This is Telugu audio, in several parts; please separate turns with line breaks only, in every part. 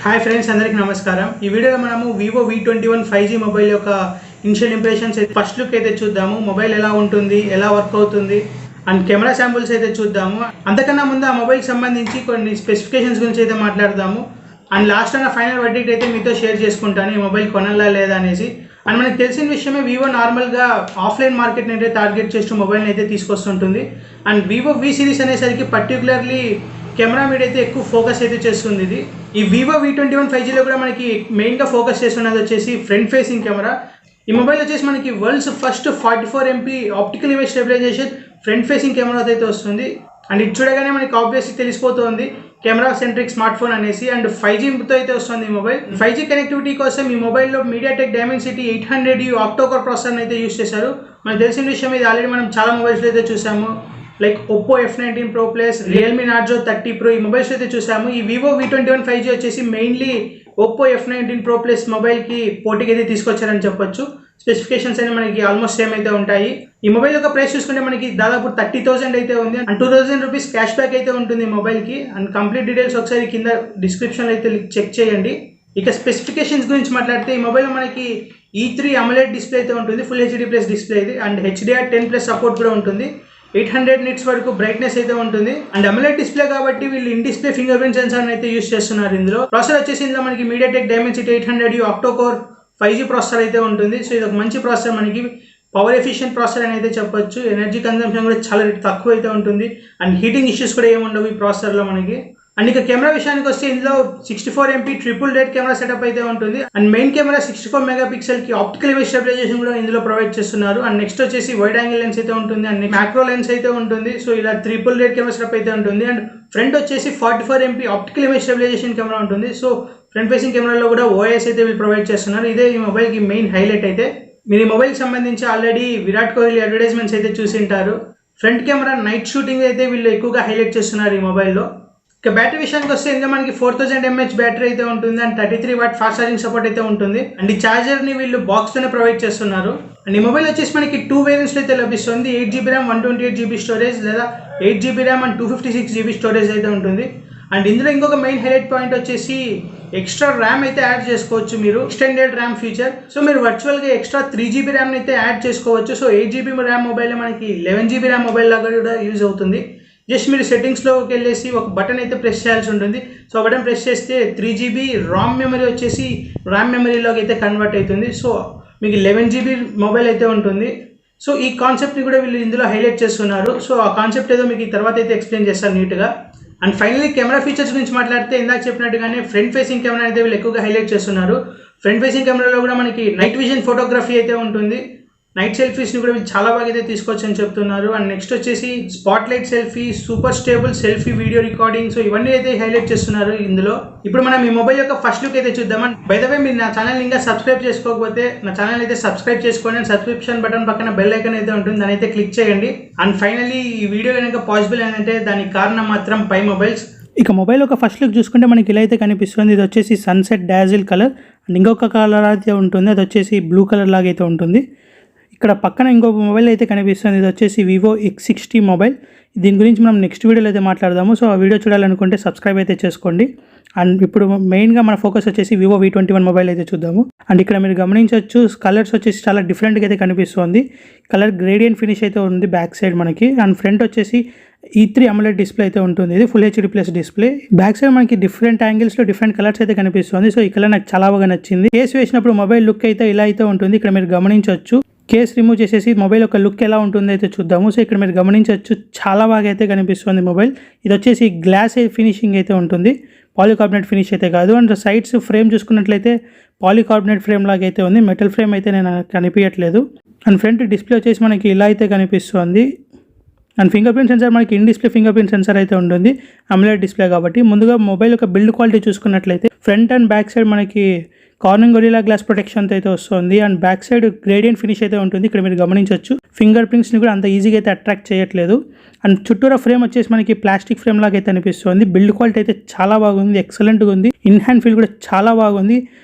హాయ్ ఫ్రెండ్స్, అందరికీ నమస్కారం. ఈ వీడియోలో మనము వివో V21 5G మొబైల్ యొక్క ఇనిషియల్ ఇంప్రెషన్స్ ఫస్ట్ లుక్ అయితే చూద్దాము. మొబైల్ ఎలా ఉంటుంది, ఎలా వర్క్ అవుతుంది అండ్ కెమెరా శాంపుల్స్ అయితే చూద్దాము. అంతకన్నా ముందు ఆ మొబైల్కి సంబంధించి కొన్ని స్పెసిఫికేషన్స్ గురించి అయితే మాట్లాడదాము. అండ్ లాస్ట్ అన్న ఫైనల్ వర్డిక్ట్ అయితే మీతో షేర్ చేసుకుంటాను, ఈ మొబైల్ కొనాలా లేదా అనేసి. అండ్ మనకు తెలిసిన విషయమే, వివో నార్మల్గా ఆఫ్లైన్ మార్కెట్ని అయితే టార్గెట్ చేస్తూ మొబైల్ని అయితే తీసుకొస్తుంటుంది. అండ్ వివో V సిరీస్ అనేసరికి పర్టికులర్లీ కెమెరా మీద అయితే ఎక్కువ ఫోకస్ అయితే చేస్తుంది. ఇది ఈ వివో V21 5Gలో కూడా మనకి మెయిన్గా ఫోకస్ చేస్తున్నది వచ్చేసి ఫ్రంట్ ఫేసింగ్ కెమెరా. ఈ మొబైల్ వచ్చేసి మనకి world's first 44 MP optical image stabilization front facing camera అయితే వస్తుంది. అండ్ ఇది చూడగానే మనకి ఆబ్వియస్లీ తెలిసిపోతుంది కెమెరా సెంట్రిక్ స్మార్ట్ ఫోన్ అనేసి. అండ్ 5Gతో అయితే వస్తుంది ఈ మొబైల్. 5G కనెక్టివిటీ కోసం ఈ మొబైల్లో MediaTek Dimensity 800U octa-core processor అయితే యూస్ చేశారు. మనకు తెలిసిన విషయం, ఇది ఆల్రెడీ మనం చాలా మొబైల్స్లో అయితే చూసాము, like Oppo F19 Pro Plus, Realme Narzo 30 Pro ఈ మొబైల్స్ అయితే చూసాము. ఈ వివో V21 5G వచ్చేసి mainly Oppo F19 Pro Plus మొబైల్కి పోటీకి అయితే తీసుకొచ్చారని చెప్పొచ్చు. స్పెసిఫికేషన్స్ అనేవి మనకి ఆల్మోస్ట్ సేమ్ అయితే ఉంటాయి. ఈ మొబైల్ యొక్క ప్రైస్ చూసుకుంటే మనకి దాదాపు 30,000 అయితే ఉంది. అండ్ 2,000 రూపీస్ క్యాష్ బ్యాక్ అయితే ఉంటుంది ఈ మొబైల్కి. అండ్ కంప్లీట్ డీటెయిల్స్ ఒకసారి కింద డిస్క్రిప్షన్లో అయితే చెక్ చేయండి. ఇక స్పెసిఫికేషన్స్ గురించి మాట్లాడితే, ఈ మొబైల్లో మనకి E3 AMOLED డిస్ప్లే అయితే ఉంటుంది, ఫుల్ HD+ డిస్ప్లే ఇది. అండ్ HDR10+ సపోర్ట్ కూడా ఉంటుంది. 800 nits వరకు బ్రైట్నెస్ అయితే ఉంటుంది. అండ్ AMOLED డిస్ప్లే కాబట్టి వీళ్ళు in display finger print censor అయితే యూస్ చేస్తున్నారు. ఇందులో ప్రాసెసర్ వచ్చేసి ఇందులో మనకి MediaTek Dimensity 800U octa-core 5G processor అయితే ఉంటుంది. సో ఇది ఒక మంచి ప్రాసెసర్, మనకి పవర్ ఎఫిషియెంట్ ప్రాసెసర్ అని అయితే చెప్పొచ్చు. ఎనర్జీ కన్సంప్షన్ కూడా చాలా తక్కువ అయితే ఉంటుంది. అండ్ హీటింగ్ ఇష్యూస్ కూడా ఏమి ఉండవు ఈ ప్రాసెసర్లో మనకి. అండ్ ఇక కెమెరా విషయానికి వస్తే, ఇందులో 64 MP triple dead camera setup అయితే ఉంటుంది. అండ్ మెయిన్ కెమెరా 64 మెగాపిక్సెల్ కి ఆప్టికల్ ఇమేజ్ స్టెబిలైజేషన్ కూడా ఇందులో ప్రొవైడ్ చేస్తున్నారు. అండ్ నెక్స్ట్ వచ్చేసి వైడ్ యాంగిల్ లెన్స్ అయితే ఉంటుంది. అండ్ మ్యాక్రో లెన్స్ అయితే ఉంటుంది. సో ఇలా ట్రిపుల్ డెడ్ కెమెరా సెటప్ అయితే ఉంటుంది. అండ్ ఫ్రంట్ వచ్చేసి 44 MP optical image stabilization camera ఉంటుంది. సో ఫ్రంట్ ఫేసింగ్ కెమెరాలో కూడా OIS అయితే వీళ్ళు ప్రొవైడ్ చేస్తున్నారు. ఇదే ఈ మొబైల్కి మెయిన్ హైలైట్ అయితే. మీరు ఈ మొబైల్కి సంబంధించి ఆల్రెడీ విరాట్ కోహ్లీ అడ్వర్టైజ్మెంట్స్ అయితే చూసింటారు. ఫ్రంట్ కెమెరా నైట్ షూటింగ్ అయితే వీళ్ళు ఎక్కువగా హైలైట్ చేస్తున్నారు ఈ మొబైల్లో. ఇక బ్యాటరీ విషయానికి వస్తే, ఇందులో మనకి 4000 mAh బ్యాటరీ అయితే ఉంటుంది. And 33 watt fast charging support అయితే ఉంటుంది. అండ్ ఈ ఛార్జర్ ని వీళ్ళు బాక్స్ తోనే ప్రొవైడ్ చేస్తున్నారు. అండ్ ఈ మొబైల్ వచ్చేసి మనకి 2 వేరియంట్స్ అయితే లభిస్తుంది. 8GB RAM 128GB స్టోరేజ్, లేదా 8GB RAM and 256GB storage అయితే ఉంటుంది. అండ్ ఇందులో ఇంకొక మెయిన్ హైలైట్ పాయింట్ వచ్చేసి, ఎక్స్ట్రా ర్యామ్ అయితే యాడ్ చేసుకోవచ్చు మీరు, ఎక్స్టెండెడ్ ర్యామ్ ఫీచర్. సో మీరు వర్చువల్గా ఎక్స్ట్రా 3GB ర్యామ్ అయితే యాడ్ చేసుకోవచ్చు. సో 8GB ర్యామ్ మొబైల్ మనకి 11GB ర్యామ్ మొబైల్ లాగా కూడా యూజ్ అవుతుంది. జస్ట్ మీరు సెట్టింగ్స్లోకి వెళ్ళేసి ఒక బటన్ అయితే ప్రెస్ చేయాల్సి ఉంటుంది. సో ఆ బటన్ ప్రెస్ చేస్తే 3GB రామ్ మెమరీ వచ్చేసి ర్యామ్ మెమరీలోకి అయితే కన్వర్ట్ అవుతుంది. సో మీకు 11GB మొబైల్ అయితే ఉంటుంది. సో ఈ కాన్సెప్ట్ని కూడా వీళ్ళు ఇందులో హైలైట్ చేస్తున్నారు. సో ఆ కాన్సెప్ట్ ఏదో మీకు ఈ తర్వాత అయితే ఎక్స్ప్లెయిన్ చేస్తారు నీట్గా. అండ్ ఫైనలీ కెమెరా ఫీచర్స్ గురించి మాట్లాడితే, ఇందాక చెప్పినట్టుగానే ఫ్రంట్ ఫేసింగ్ కెమెరా అయితే వీళ్ళు ఎక్కువగా హైలైట్ చేస్తున్నారు. ఫ్రంట్ ఫేసింగ్ కెమెరాలో కూడా మనకి నైట్ విజన్ ఫోటోగ్రఫీ అయితే ఉంటుంది. నైట్ సెల్ఫీస్ని కూడా వీళ్ళు చాలా బాగా అయితే తీసుకోవచ్చని చెప్తున్నారు. అండ్ నెక్స్ట్ వచ్చేసి spot light selfie, super stable selfie video recording. So ఇవన్నీ అయితే హైలైట్ చేస్తున్నారు ఇందులో. ఇప్పుడు మనం ఈ మొబైల్ యొక్క ఫస్ట్ లుక్ అయితే చూద్దాం. అండ్ బై ద వే, మీరు నా ఛానల్ ఇంకా సబ్స్క్రైబ్ చేసుకోకపోతే నా ఛానల్ అయితే సబ్స్క్రైబ్ చేసుకోండి. అండ్ సబ్స్క్రిప్షన్ బటన్ పక్కన బెల్ ఐకాన్ అయితే ఉంటుంది, దాని అయితే క్లిక్ చేయండి. అండ్ ఫైనలీ ఈ వీడియో కనుక పాసిబుల్ ఏంటంటే దానికి కారణం మాత్రం పై మొబైల్స్. ఇక మొబైల్ ఒక ఫస్ట్ లుక్ చూసుకుంటే మనకి ఇలా అయితే కనిపిస్తుంది. ఇది వచ్చేసి సన్సెట్ డాజిల్ కలర్. అండ్ ఇంకొక కలర్ అయితే ఉంటుంది, అది వచ్చేసి బ్లూ కలర్ లాగా అయితే ఉంటుంది. ఇక్కడ పక్కన ఇంకో మొబైల్ అయితే కనిపిస్తుంది, ఇది వచ్చేసి వివో X60 మొబైల్. దీని గురించి మనం నెక్స్ట్ వీడియోలో అయితే మాట్లాడదాము. సో ఆ వీడియో చూడాలనుకుంటే సబ్స్క్రైబ్ అయితే చేసుకోండి. అండ్ ఇప్పుడు మెయిన్గా మన ఫోకస్ వచ్చేసి వివో V21 మొబైల్ అయితే చూద్దాము. అండ్ ఇక్కడ మీరు గమనించవచ్చు, కలర్స్ వచ్చేసి చాలా డిఫరెంట్గా అయితే కనిపిస్తుంది. కలర్ గ్రేడియంట్ ఫినిష్ అయితే ఉంది బ్యాక్ సైడ్ మనకి. అండ్ ఫ్రంట్ వచ్చేసి E3 AMOLED డిస్ప్లే అయితే ఉంటుంది. ఇది full HD+ display. Back side మనకి డిఫరెంట్ యాంగిల్స్లో డిఫరెంట్ కలర్స్ అయితే కనిపిస్తుంది. సో ఈ కలర్ నాకు చాలా బాగా నచ్చింది. కేసు వేసినప్పుడు మొబైల్ లుక్ అయితే ఇలా అయితే ఉంటుంది. ఇక్కడ మీరు గమనించవచ్చు, కేస్ రిమూవ్ చేసేసి మొబైల్ యొక్క లుక్ ఎలా ఉంటుందో అయితే చూద్దాము. సో ఇక్కడ మీరు గమనించవచ్చు, చాలా బాగా అయితే కనిపిస్తుంది మొబైల్. ఇది వచ్చేసి గ్లాస్ ఫినిషింగ్ అయితే ఉంటుంది, పాలికార్బనేట్ ఫినిష్ అయితే కాదు. అండ్ సైడ్స్ ఫ్రేమ్ చూసుకున్నట్లయితే పాలికార్బనేట్ ఫ్రేమ్ లాగా అయితే ఉంది, మెటల్ ఫ్రేమ్ అయితే నేను కనిపించట్లేదు. అండ్ ఫ్రంట్ డిస్ప్లే వచ్చేసి మనకి ఇలా అయితే కనిపిస్తుంది. అండ్ ఫింగర్ ప్రింట్ సెన్సార్ మనకి in display finger print censor అయితే ఉంటుంది, AMOLED డిస్ప్లే కాబట్టి. ముందుగా మొబైల్ యొక్క బిల్డ్ క్వాలిటీ చూసుకున్నట్లయితే, ఫ్రంట్ అండ్ బ్యాక్ సైడ్ మనకి కార్నింగ్ గొరిల్లా గ్లాస్ ప్రొటెక్షన్ అయితే వస్తుంది. And back side gradient finish అయితే ఉంటుంది. ఇక్కడ మీరు గమనించవచ్చు, ఫింగర్ ప్రింట్స్ని కూడా అంత ఈజీగా అయితే అట్రాక్ట్ చేయట్లేదు. అండ్ చుట్టూరా ఫ్రేమ్ వచ్చేసి మనకి ప్లాస్టిక్ ఫ్రేమ్ లాగా అయితే అనిపిస్తుంది. బిల్డ్ క్వాలిటీ అయితే చాలా బాగుంది, ఎక్సలెంట్గా ఉంది. ఇన్ హ్యాండ్ ఫీల్ కూడా చాలా బాగుంది.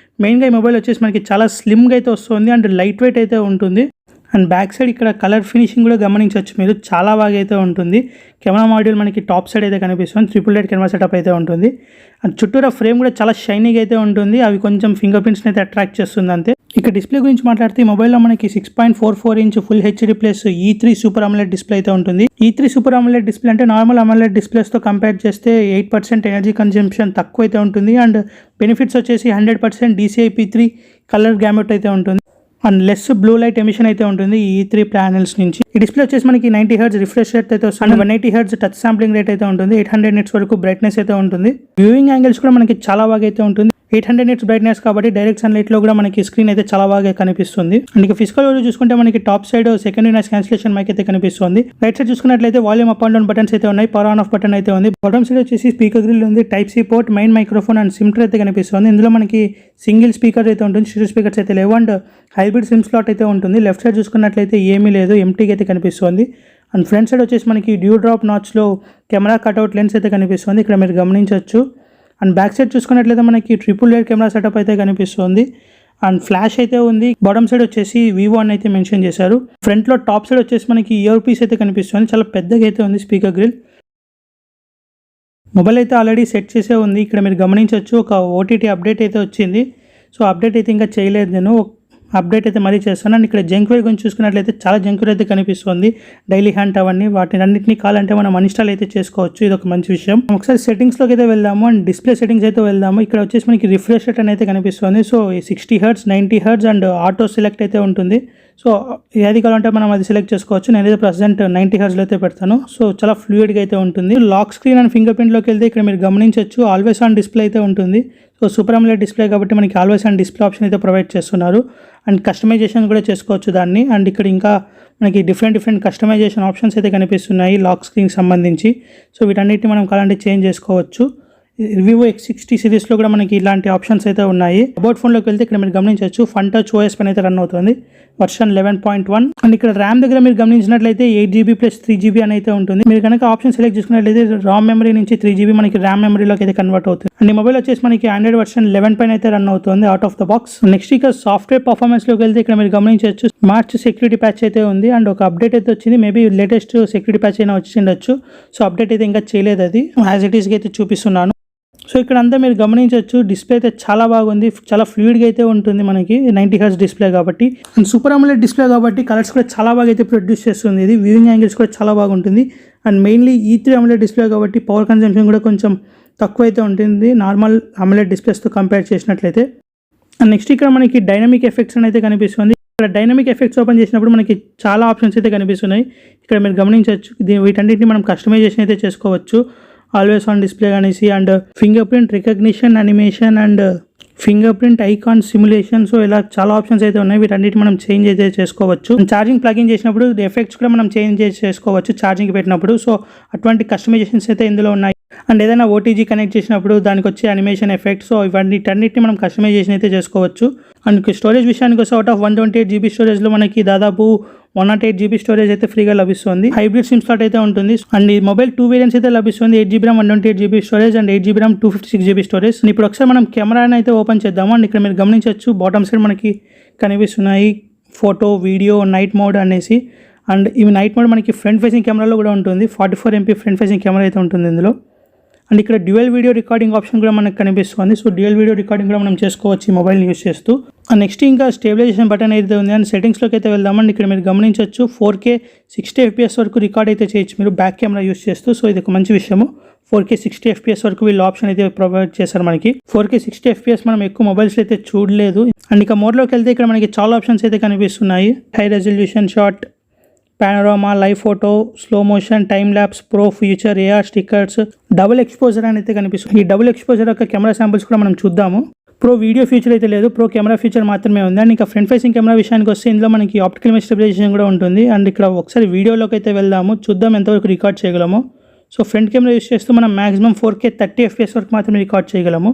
మెయిన్గా ఈ మొబైల్ వచ్చేసి మనకి చాలా స్లిమ్గా అయితే వస్తుంది. అండ్ లైట్ వెయిట్ అయితే ఉంటుంది. అండ్ బ్యాక్ సైడ్ ఇక్కడ కలర్ ఫినిషింగ్ కూడా గమనించవచ్చు మీరు, చాలా బాగా అయితే ఉంటుంది. కెమెరా మాడ్యూల్ మనకి టాప్ సైడ్ అయితే కనిపిస్తుంది, 888 కెమెరా సెటప్ అయితే ఉంటుంది. అండ్ చుట్టూరా ఫ్రేమ్ కూడా చాలా షైనీగా అయితే ఉంటుంది, అవి కొంచెం ఫింగర్ ప్రింట్స్ని అయితే అట్రాక్ట్ చేస్తుంది అంతే. ఇక డిస్ప్లే గురించి మాట్లాడితే ఈ మొబైల్లో మనకి 6.44 inch full HD plus E3 super AMOLED display అయితే ఉంటుంది. E3 సూపర్ AMOLED డిస్ప్లే అంటే నార్మల్ AMOLED డిస్ప్లేస్తో కంపేర్ చేస్తే 8% ఎనర్జీ కన్జంప్షన్ తక్కువ అయితే ఉంటుంది. అండ్ బెనిఫిట్స్ వచ్చేసి 100% DCI-P3 కలర్ గ్యామెట్ అయితే ఉంటుంది. And less blue light emission అయితే ఉంటుంది ఈ E3 ప్యానెల్స్ నుంచి. ఈ డిస్ప్లే వచ్చేసి మనకి 90 Hz రిఫ్రెష్ రేట్ అయితే వస్తుంది, 180 Hz టచ్ శాంప్లింగ్ రేట్ అయితే ఉంటుంది, 800 nits వరకు బ్రైట్నెస్ అయితే ఉంటుంది. వ్యూయింగ్ యాంగిల్స్ కూడా మనకి చాలా బాగా అయితే ఉంటుంది, 800 nits బ్రైట్నెస్ కాబట్టి డైరెక్ట్ సన్లైట్ లో కూడా మనకి స్క్రీన్ అయితే చాలా బాగా కనిపిస్తుంది. అండ్ ఇక ఫిజికల్ వ్యూ చూసుకుంటే మనకి top side secondary noise cancellation mic అయితే కనిపిస్తుంది. రైట్ సైడ్ చూసుకున్నట్లయితే volume up and down buttons అయితే ఉన్నాయి, పవర్ ఆన్ ఆఫ్ బటన్ అయితే ఉంది. బాటమ్ సైడ్ వచ్చేసి స్పీకర్ గ్రిల్ ఉంది, type C port, main microphone and SIM tray అయితే కనిపిస్తుంది. ఇందులో మనకి సింగిల్ స్పీకర్ అయితే ఉంటుంది, స్టీరియో స్పీకర్స్ అయితే లేవు. అండ్ హైబ్రిడ్ సిమ్ స్లాట్ అయితే ఉంటుంది. లెఫ్ట్ సైడ్ చూసుకున్నట్లయితే ఏమీ లేదు, ఎంటీగా అయితే కనిపిస్తుంది. అండ్ ఫ్రంట్ సైడ్ వచ్చేసి మనకి డ్యూ డ్రాప్ నాచ్లో కెమెరా కట్అవుట్ లెన్స్ అయితే కనిపిస్తుంది, ఇక్కడ మీరు గమనించవచ్చు. అండ్ బ్యాక్ సైడ్ చూసుకున్నట్లయితే మనకి 888 కెమెరా సెటప్ అయితే కనిపిస్తుంది. అండ్ ఫ్లాష్ అయితే ఉంది. బాటమ్ సైడ్ వచ్చేసి వివో అని అయితే మెన్షన్ చేశారు. ఫ్రంట్లో టాప్ సైడ్ వచ్చేసి మనకి ఇయర్ పీస్ అయితే కనిపిస్తుంది, చాలా పెద్దగా అయితే ఉంది స్పీకర్ గ్రిల్. మొబైల్ అయితే ఆల్రెడీ సెట్ చేసే ఉంది, ఇక్కడ మీరు గమనించవచ్చు. ఒక ఓటీటీ అప్డేట్ అయితే వచ్చింది, సో అప్డేట్ అయితే ఇంకా చేయలేదు నేను, అప్డేట్ అయితే మరీ చేస్తాను. అండ్ ఇక్కడ జంక్వేర్ గురించి చూసుకున్నట్లయితే చాలా జంక్వేర్ అయితే కనిపిస్తుంది, డైలీ హ్యాంట్ అవన్నీ, వాటిని అన్నింటినీ కావాలంటే మనం అన్ఇన్స్టాల్ అయితే చేసుకోవచ్చు, ఇది ఒక మంచి విషయం. ఒకసారి సెట్టింగ్స్లోకి అయితే వెళ్దాము అండ్ డిస్ప్లే సెట్టింగ్స్ అయితే వెళ్దాము. ఇక్కడ వచ్చేసి మనకి రిఫ్రెష్ రేట్ అనేది కనిపిస్తుంది, so 60 Hz 90 Hz and auto select అయితే ఉంటుంది. సో ఏది కావాలంటే మనం అది సెలెక్ట్ చేసుకోవచ్చు. నేనైతే ప్రజెంట్ 90 Hz అయితే పెడతాను, సో చాలా ఫ్లూయిడ్గా అయితే ఉంటుంది. లాక్ స్క్రీన్ అండ్ ఫింగర్ ప్రింట్లోకి వెళ్తే ఇక్కడ మీరు గమనించవచ్చు ఆల్వేస్ ఆన్ డిస్ప్లే అయితే ఉంటుంది. సో సూపర్ AMOLED డిస్ప్లే కాబట్టి మనకి ఆల్వేస్ ఆన్ డిస్ప్లే ఆప్షన్ అయితే ప్రొవైడ్ చేస్తున్నారు. అండ్ కస్టమైజేషన్ కూడా చేసుకోవచ్చు దాన్ని. అండ్ ఇక్కడ ఇంకా మనకి డిఫరెంట్ కస్టమైజేషన్ ఆప్షన్స్ అయితే కనిపిస్తున్నాయి లాక్ స్క్రీన్కి సంబంధించి. సో వీటన్నిటిని మనం కావాలంటే చేంజ్ చేసుకోవచ్చు. వివో X60 సిరీస్లో కూడా మనకి ఇలాంటి ఆప్షన్స్ అయితే ఉన్నాయి. అబౌట్ ఫోన్లోకి వెళ్తే ఇక్కడ మీరు గమనించవచ్చు ఫన్ టచ్ OS పైన అయితే రన్ అవుతుంది, వర్షన్ 11.1. అండ్ ఇక్కడ ర్యామ్ దగ్గర మీరు గమనించినట్లయితే 8GB + 3GB అని అయితే ఉంటుంది. మీరు కనుక ఆప్షన్ సెలెక్ట్ చేసుకున్నట్లయితే రామ్ మెమరీ నుంచి 3GB మనకి ర్యామ్ మెమరీలోకి అయితే కన్వర్ట్ అవుతుంది. అండ్ ఈ మొబైల్ వచ్చేసి మనకి ఆండ్రాయిడ్ వర్షన్ 11 పైన అయితే రన్ అవుతుంది out of the box. Next ఇక సాఫ్ట్వేర్ పర్ఫార్మెన్స్లోకి వెళ్తే ఇక్కడ మీరు గమనించవచ్చు మార్చ్ సెక్యూరిటీ ప్యాచ్ అయితే ఉంది అండ్ ఒక అప్డేట్ అయితే వచ్చింది. మేబీ లేటెస్ట్ సెక్యూరిటీ ప్యాచ్ అయినా వచ్చిండొచ్చు. సో అప్డేట్ అయితే ఇంకా చేయలేదు, అది యాజ్ ఇట్ ఈస్గా అయితే చూపిస్తున్నాను. సో ఇక్కడ అంతా మీరు గమనించవచ్చు డిస్ప్లే అయితే చాలా బాగుంది, చాలా ఫ్లూయిడ్గా అయితే ఉంటుంది మనకి 90 Hz డిస్ప్లే కాబట్టి. అండ్ సూపర్ AMOLED డిస్ప్లే కాబట్టి కలర్స్ కూడా చాలా బాగా అయితే ప్రొడ్యూస్ చేస్తుంది. ఇది వ్యూయింగ్ యాంగిల్స్ కూడా చాలా బాగుంటుంది. And mainly E3 AMOLED display కాబట్టి పవర్ కన్జంప్షన్ కూడా కొంచెం తక్కువ అయితే ఉంటుంది నార్మల్ AMOLED డిస్ప్లేస్తో కంపేర్ చేసినట్లయితే. అండ్ నెక్స్ట్ ఇక్కడ మనకి డైనమిక్ ఎఫెక్ట్స్ అని అయితే కనిపిస్తుంది. ఇక్కడ డైనమిక్ ఎఫెక్ట్స్ ఓపెన్ చేసినప్పుడు మనకి చాలా ఆప్షన్స్ అయితే కనిపిస్తున్నాయి. ఇక్కడ మీరు గమనించవచ్చు వీటన్నిటిని మనం కస్టమైజేషన్ అయితే చేసుకోవచ్చు. ఆల్వేస్ ఆన్ డిస్ప్లే అనేసి and finger print recognition animation and finger print icon simulation. So ఇలా చాలా ఆప్షన్స్ అయితే ఉన్నాయి, వీటన్నిటి మనం చేంజ్ అయితే చేసుకోవచ్చు. ఛార్జింగ్ ప్లగిన్ చేసినప్పుడు ఎఫెక్ట్స్ కూడా మనం చేంజ్ చేసుకోవచ్చు ఛార్జింగ్ పెట్టినప్పుడు. సో అటువంటి కస్టమైజేషన్స్ అయితే ఇందులో ఉన్నాయి. అండ్ ఏదైనా OTG కనెక్ట్ చేసినప్పుడు దానికి వచ్చే అనిమేషన్ ఎఫెక్ట్, సో ఇవన్నిటిని మనం కస్టమైజేషన్ అయితే చేసుకోవచ్చు. అండ్ స్టోరేజ్ విషయానికి వస్తే అవుట్ ఆఫ్ 128GB స్టోరేజ్లో మనకి దాదాపు 108GB స్టోరేజ్ అయితే ఫ్రీగా లభిస్తుంది. హైబ్రిడ్ సిమ్ స్లాట్ అయితే ఉంటుంది. అండ్ ఈ మొబైల్ 2 వేరియంట్స్ అయితే లభిస్తుంది, 8GB RAM 128GB storage and 8GB RAM 256GB storage. ఇప్పుడు ఒకసారి మనం కెమెరాని అయితే ఓపెన్ చేద్దాము. అండ్ ఇక్కడ మీరు గమనించవచ్చు బాటమ్ సైడ్ మనకి కనిపిస్తున్నాయి ఫోటో, వీడియో, నైట్ మోడ్ అనేసి. అండ్ ఈ నైట్ మోడ్ మనకి ఫ్రంట్ ఫేసింగ్ కెమెరాలో కూడా ఉంటుంది, 44MP ఫ్రంట్ ఫేసింగ్ కెమెరా అయితే ఉంటుంది ఇందులో. అండ్ ఇక్కడ డ్యూయల్ వీడియో రికార్డింగ్ ఆప్షన్ కూడా మనకు కనిపిస్తుంది. సో డ్యూయల్ వీడియో రికార్డింగ్ కూడా మనం చేసుకోవచ్చు ఈ మొబైల్ని యూస్ చేస్తూ. అండ్ నెక్స్ట్ ఇంకా స్టేబిలైజేషన్ బటన్ అయితే ఉంది. అండ్ సెట్టింగ్స్లోకి అయితే వెళ్దామండి. ఇక్కడ మీరు గమనించవచ్చు 4K 60 FPS వరకు రికార్డ్ అయితే చేయొచ్చు మీరు బ్యాక్ కెమెరా యూస్ చేస్తూ. సో ఇది ఒక మంచి విషయము. 4K 60 FPS వరకు వీళ్ళు ఆప్షన్ అయితే ప్రొవైడ్ చేశారు మనకి. 4K 60 FPS మనం ఎక్కువ మొబైల్స్ అయితే చూడలేదు. అండ్ ఇక మోడ్లోకి వెళ్తే ఇక్కడ మనకి చాలా ఆప్షన్స్ అయితే కనిపిస్తున్నాయి. High resolution shot, panorama, live photo, slow motion, time lapse, pro future, AR stickers, double exposure అని అయితే కనిపిస్తుంది. ఈ డబుల్ ఎక్స్పోజర్ యొక్క కెమెరా శాంపుల్స్ కూడా మనం చూద్దాము. ప్రో వీడియో ఫీచర్ అయితే లేదు, ప్రో కెమెరా ఫీచర్ మాత్రమే ఉంది. అండ్ ఇంకా ఫ్రంట్ ఫేసింగ్ కెమెరా విషయానికి వస్తే ఇందులో మనకి ఆప్టికల్ ఇమేజ్ స్టెబిలైజేషన్ కూడా ఉంటుంది. అండ్ ఇక్కడ ఒకసారి వీడియోలోకి అయితే వెళ్దాము, చూద్దాం ఎంతవరకు రికార్డ్ చేయగలము. సో ఫ్రంట్ కెమెరా యూస్ చేస్తూ మనం మాక్సిమం 4K 30 FPS వరకు మాత్రమే రికార్డ్ చేయగలము.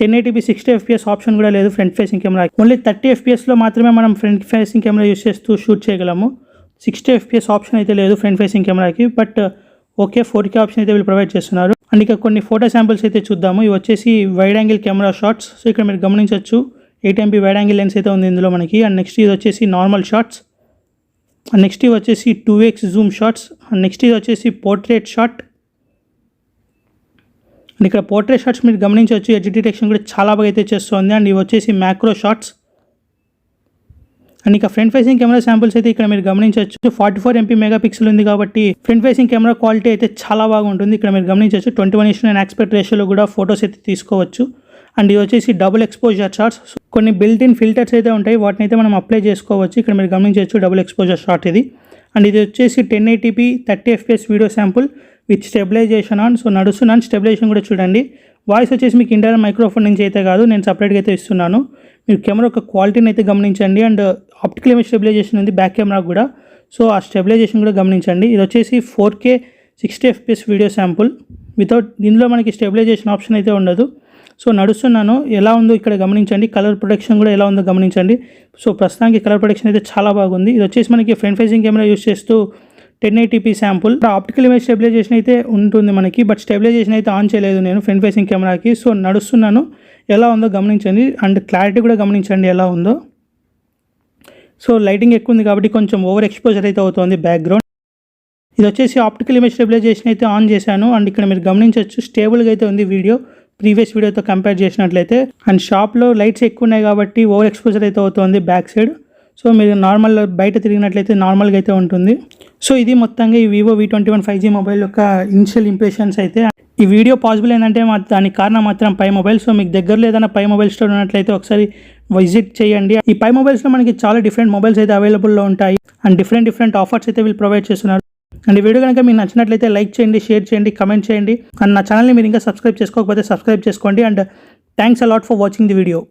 1080p 60 FPS ఆప్షన్ కూడా లేదు ఫ్రంట్ ఫేసింగ్ కెమెరా. ఓన్లీ 30 FPSలో మాత్రమే మనం ఫ్రంట్ ఫేసింగ్ కెమెరా యూస్ చేస్తూ షూట్ చేయగలము. 60 FPS ఆప్షన్ అయితే లేదు ఫ్రంట్ ఫేసింగ్ కెమెరాకి, బట్ ఓకే 4K ఆప్షన్ అయితే వీళ్ళు ప్రొవైడ్ చేస్తున్నారు. అండ్ ఇక కొన్ని ఫోటో శాంపిల్స్ అయితే చూద్దాము. ఇవి వచ్చేసి wide angle camera shots. So ఇక్కడ మీరు గమనించవచ్చు 8MP వైడ్ యాంగిల్ లెన్స్ అయితే ఉంది ఇందులో మనకి. అండ్ నెక్స్ట్ ఇది వచ్చేసి నార్మల్ షాట్స్. నెక్స్ట్ ఇది వచ్చేసి 2x జూమ్ షాట్స్. నెక్స్ట్ ఇది వచ్చేసి పోర్ట్రేట్ షాట్. అండ్ ఇక్కడ పోర్ట్రేట్ షాట్స్ మీరు గమనించవచ్చు, ఎడ్జ్ డిటెక్షన్ కూడా చాలా బాగా అయితే చేస్తుంది. అండ్ ఇవి వచ్చేసి మ్యాక్రో షాట్స్. అండ్ ఇక ఫ్రంట్ ఫేసింగ్ కెమెరా శాంపుల్స్ అయితే ఇక్కడ మీరు గమనించవచ్చు. 44 MP మెగాపిక్సెల్ ఉంది కాబట్టి ఫ్రంట్ ఫేసింగ్ కెమెరా క్వాలిటీ అయితే చాలా బాగా ఉంటుంది. ఇక్కడ మీరు గమనించవచ్చు 21:9 ఆస్పెక్ట్ రేషియోలో కూడా ఫొటోస్ అయితే తీసుకోవచ్చు. అండ్ ఇది వచ్చేసి డబుల్ ఎక్స్పోజర్ షాట్స్. కొన్ని బిల్ట్ ఇన్ ఫిల్టర్స్ అయితే ఉంటాయి, వాటిని అయితే మనం అప్లై చేసుకోవచ్చు. ఇక్కడ మీరు గమనించవచ్చు డబుల్ ఎక్స్పోజర్ షాట్ ఇది. అండ్ ఇది వచ్చేసి 1080p 30 FPS video sample with stabilization on. So నడుస్తున్నాను, స్టెబిలైజేషన్ కూడా చూడండి. వాయిస్ వచ్చేసి మీకు ఇంటర్నల్ మైక్రోఫోన్ నుంచి అయితే కాదు, నేను సపరేట్గా అయితే ఇస్తున్నాను. మీరు కెమెరా యొక్క క్వాలిటీని అయితే గమనించండి. అండ్ ఆప్టికల్ ఇమేజ్ స్టెబిలైజేషన్ ఉంది బ్యాక్ కెమెరా కూడా, సో ఆ స్టెబిలైజేషన్ కూడా గమనించండి. ఇది వచ్చేసి 4K 60 FPS video sample without, దీనిలో మనకి స్టెబిలైజేషన్ ఆప్షన్ అయితే ఉండదు. సో నడుస్తున్నాను, ఎలా ఉందో ఇక్కడ గమనించండి. కలర్ ప్రొటెక్షన్ కూడా ఎలా ఉందో గమనించండి. సో ప్రస్తుతానికి కలర్ ప్రొటెక్షన్ అయితే చాలా బాగుంది. ఇది వచ్చేసి మనకి ఫ్రంట్ ఫేసింగ్ కెమెరా యూస్ చేస్తూ 1080p sample. Optical image stabilisation అయితే ఉంటుంది మనకి, బట్ స్టెబిలైజేషన్ అయితే ఆన్ చేయలేదు నేను ఫ్రంట్ ఫేసింగ్ కెమెరాకి. సో నడుస్తున్నాను, ఎలా ఉందో గమనించండి. అండ్ క్లారిటీ కూడా గమనించండి ఎలా ఉందో. సో లైటింగ్ ఎక్కువ ఉంది కాబట్టి కొంచెం ఓవర్ ఎక్స్పోజర్ అయితే అవుతుంది బ్యాక్గ్రౌండ్. ఇది వచ్చేసి ఆప్టికల్ ఇమేజ్ స్టెబిలైజేషన్ అయితే ఆన్ చేశాను. అండ్ ఇక్కడ మీరు గమనించవచ్చు స్టేబుల్గా అయితే ఉంది వీడియో ప్రీవియస్ వీడియోతో కంపేర్ చేసినట్లయితే. అండ్ షాప్లో లైట్స్ ఎక్కువ ఉన్నాయి కాబట్టి ఓవర్ ఎక్స్పోజర్ అయితే అవుతుంది బ్యాక్ సైడ్. సో మీరు నార్మల్ బయట తిరిగినట్లయితే నార్మల్గా అయితే ఉంటుంది. సో ఇది మొత్తంగా ఈ వివో V21 5G మొబైల్ యొక్క ఇనిషియల్ ఇంప్రెషన్స్ అయితే. ఈ వీడియో పాసిబుల్ ఏంటంటే దానికి కారణం మాత్రం పై మొబైల్. సో మీకు దగ్గరలో ఏదైనా పై మొబైల్ స్టోర్ ఉన్నట్లయితే ఒకసారి విజిట్ చేయండి. ఈ పై మొబైల్స్లో మనకి చాలా డిఫరెంట్ మొబైల్స్ అయితే అవైలబుల్లో ఉంటాయి. అండ్ డిఫరెంట్ ఆఫర్స్ అయితే వీళ్ళు ప్రొవైడ్ చేస్తున్నారు. అండ్ ఈ వీడియో కనుక మీకు నచ్చినట్లయితే లైక్ చేయండి, షేర్ చేయండి, కమెంట్ చేయండి. అండ్ నా ఛానల్ని మీరు ఇంకా సబ్స్క్రైబ్ చేసుకోకపోతే సబ్స్క్రైబ్ చేసుకోండి. And thanks a lot for watching the video.